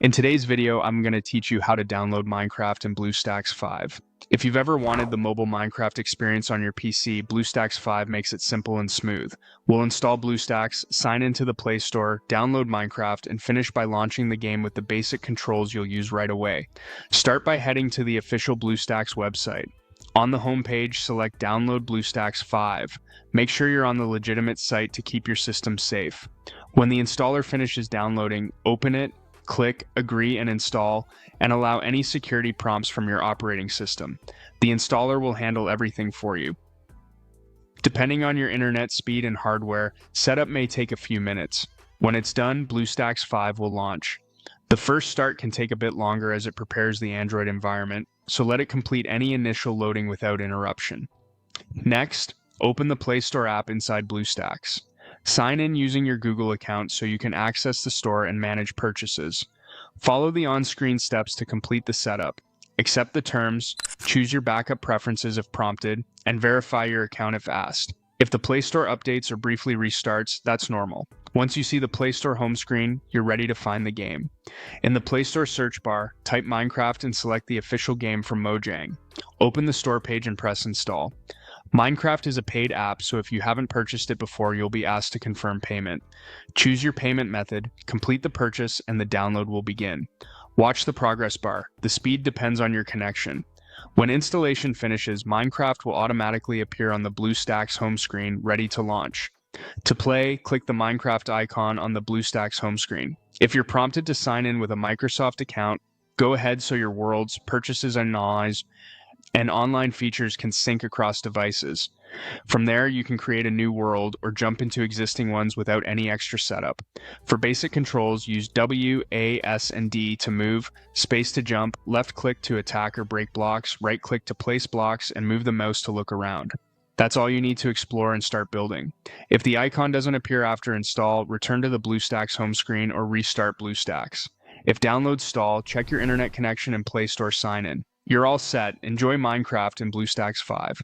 In today's video, I'm going to teach you how to download Minecraft in Bluestacks 5. If you've ever wanted the mobile Minecraft experience on your PC, Bluestacks 5 makes it simple and smooth. We'll install Bluestacks, sign into the Play Store, download Minecraft, and finish by launching the game with the basic controls you'll use right away. Start by heading to the official Bluestacks website. On the homepage, select Download Bluestacks 5. Make sure you're on the legitimate site to keep your system safe. When the installer finishes downloading, open it, click Agree and Install, and allow any security prompts from your operating system. The installer will handle everything for you. Depending on your internet speed and hardware, setup may take a few minutes. When it's done, Bluestacks 5 will launch. The first start can take a bit longer as it prepares the Android environment, so let it complete any initial loading without interruption. Next, open the Play Store app inside Bluestacks. Sign in using your Google account so you can access the store and manage purchases. Follow the on-screen steps to complete the setup. Accept the terms, choose your backup preferences if prompted, and verify your account if asked. If the Play Store updates or briefly restarts, that's normal. Once you see the Play Store home screen, you're ready to find the game. In the Play Store search bar, type Minecraft and select the official game from Mojang. Open the store page and press Install. Minecraft is a paid app, so if you haven't purchased it before, you'll be asked to confirm payment. Choose your payment method, complete the purchase, and the download will begin. Watch the progress bar. The speed depends on your connection. When installation finishes, Minecraft will automatically appear on the Bluestacks home screen, ready to launch. To play, click the Minecraft icon on the Bluestacks home screen. If you're prompted to sign in with a Microsoft account, go ahead so your worlds, purchases, and knowledge and online features can sync across devices. From there, you can create a new world or jump into existing ones without any extra setup. For basic controls, use W, A, S, and D to move, space to jump, left click to attack or break blocks, right click to place blocks, and move the mouse to look around. That's all you need to explore and start building. If the icon doesn't appear after install, return to the Bluestacks home screen or restart Bluestacks. If downloads stall, check your internet connection and Play Store sign in. You're all set. Enjoy Minecraft in Bluestacks 5.